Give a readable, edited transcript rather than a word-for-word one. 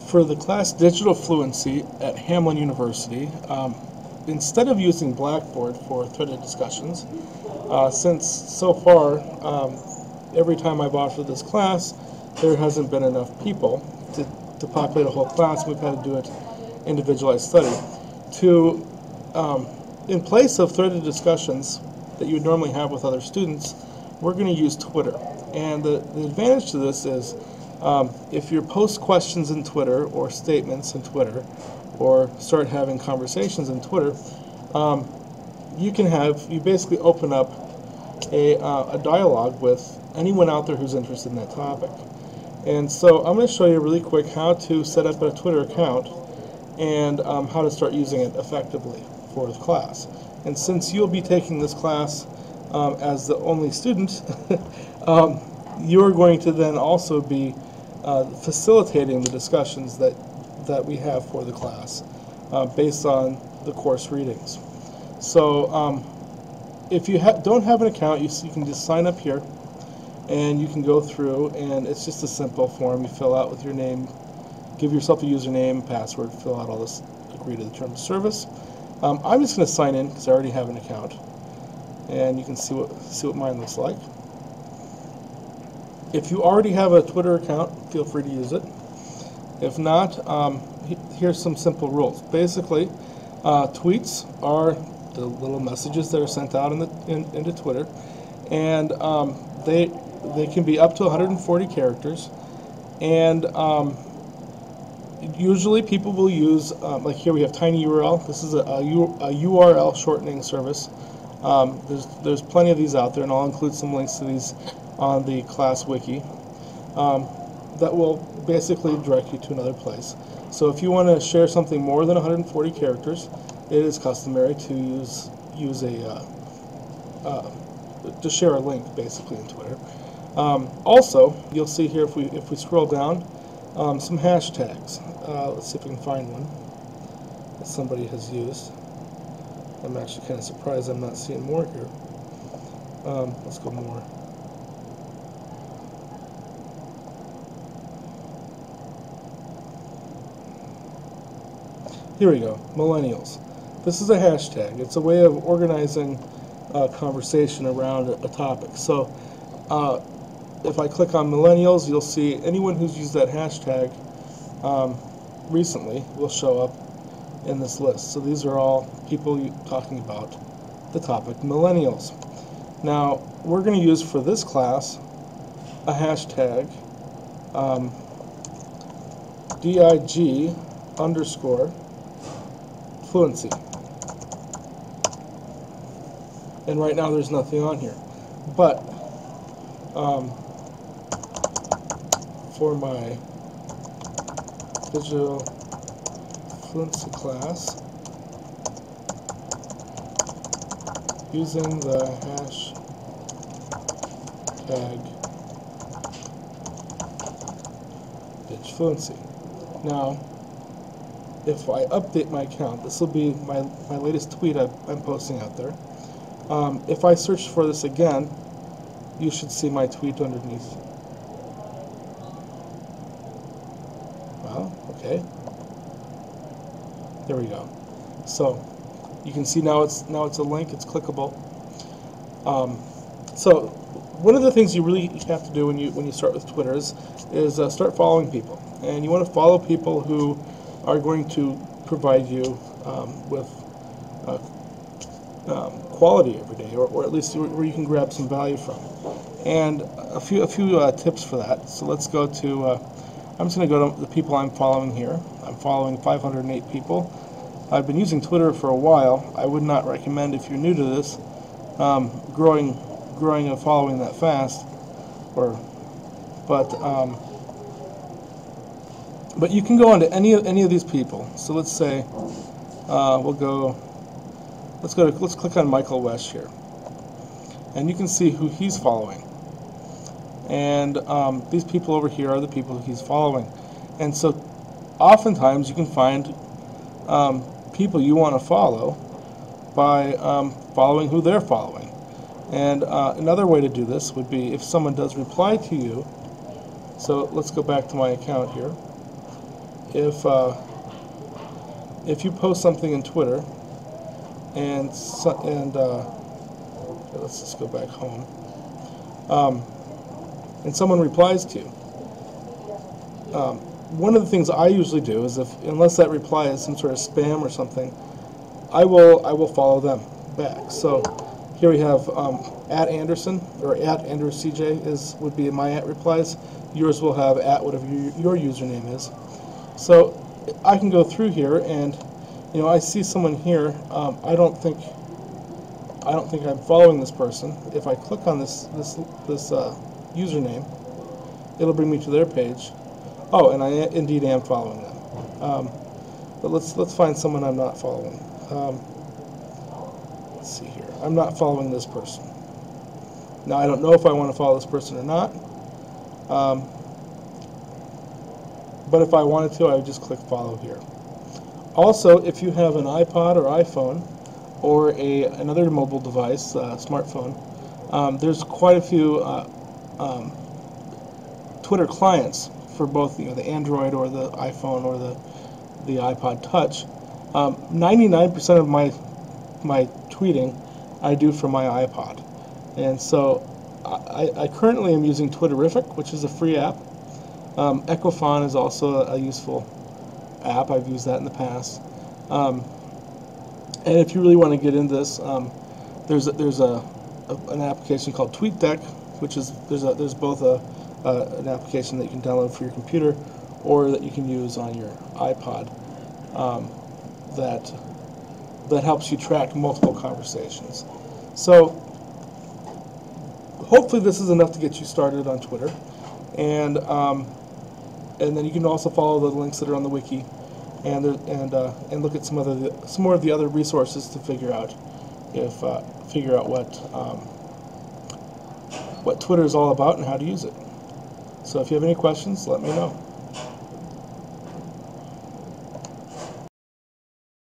For the class Digital Fluency at Hamline University, instead of using Blackboard for threaded discussions, since so far every time I've offered this class, there hasn't been enough people to populate a whole class. We've had to do it individualized study. In place of threaded discussions that you would normally have with other students, we're going to use Twitter. And the advantage to this is if you post questions in Twitter or statements in Twitter or start having conversations in Twitter, you basically open up a dialogue with anyone out there who's interested in that topic. And so I'm going to show you really quick how to set up a Twitter account and how to start using it effectively for the class. And since you'll be taking this class as the only student, you're going to then also be facilitating the discussions that we have for the class based on the course readings. So if you don't have an account, you can just sign up here and you can go through, and it's just a simple form you fill out with your name, give yourself a username, password, fill out all this, agree to the terms of service. I'm just going to sign in because I already have an account, and you can see what mine looks like. If you already have a Twitter account, feel free to use it. If not, here's some simple rules. Basically, tweets are the little messages that are sent out into Twitter, and they can be up to 140 characters, and usually people will use, like here we have tinyURL. This is a URL shortening service. There's plenty of these out there, and I'll include some links to these on the class wiki that will basically direct you to another place. So if you want to share something more than 140 characters, it is customary to use to share a link basically in Twitter. Also, you'll see here if we scroll down some hashtags. Let's see if we can find one that somebody has used. I'm actually kind of surprised I'm not seeing more here. Let's go more. Here we go, millennials. This is a hashtag. It's a way of organizing conversation around a topic. So if I click on millennials, you'll see anyone who's used that hashtag recently will show up in this list. So these are all people talking about the topic millennials. Now we're going to use for this class a hashtag dig_fluency. And right now there's nothing on here. But for my Digital Fluency class, using the hashtag DigFluency. Now, if I update my account, this will be my latest tweet I'm posting out there. If I search for this again, you should see my tweet underneath. Well, okay. There we go. So you can see now it's a link. It's clickable. So one of the things you really have to do when you start with Twitter is start following people, and you want to follow people who are going to provide you with quality every day, or at least where you can grab some value from. And a few tips for that. So let's go to, I'm just going to go to the people I'm following here. I'm following 508 people. I've been using Twitter for a while. I would not recommend, if you're new to this, growing and following that fast, but you can go onto any of these people. So let's say let's click on Michael Wesch here, and you can see who he's following. And these people over here are the people he's following. And so oftentimes you can find people you want to follow by following who they're following. And another way to do this would be if someone does reply to you. So let's go back to my account here. if you post something in Twitter and let's just go back home, and someone replies to you, one of the things I usually do is, unless that reply is some sort of spam or something, I will follow them back. So here we have at Anderson, or at AndrewCJ would be my at replies. Yours will have at whatever your username is. So I can go through here, and I see someone here. I don't think I'm following this person. If I click on this username, it'll bring me to their page. Oh, and I indeed am following them. But let's find someone I'm not following. Let's see here. I'm not following this person. Now, I don't know if I want to follow this person or not. But if I wanted to, I would just click follow here. Also, if you have an iPod or iPhone or another mobile device, smartphone, there's quite a few Twitter clients for both the Android or the iPhone or the iPod Touch. 99% of my tweeting I do from my iPod, and so I currently am using Twitterific, which is a free app. Equifon is also a useful app. I've used that in the past. And if you really want to get into this, there's an application called TweetDeck, which is there's both an application that you can download for your computer or that you can use on your iPod that helps you track multiple conversations. So hopefully this is enough to get you started on Twitter, and then you can also follow the links that are on the wiki, and look at some more of the other resources to figure out what Twitter is all about and how to use it. So if you have any questions, let me know.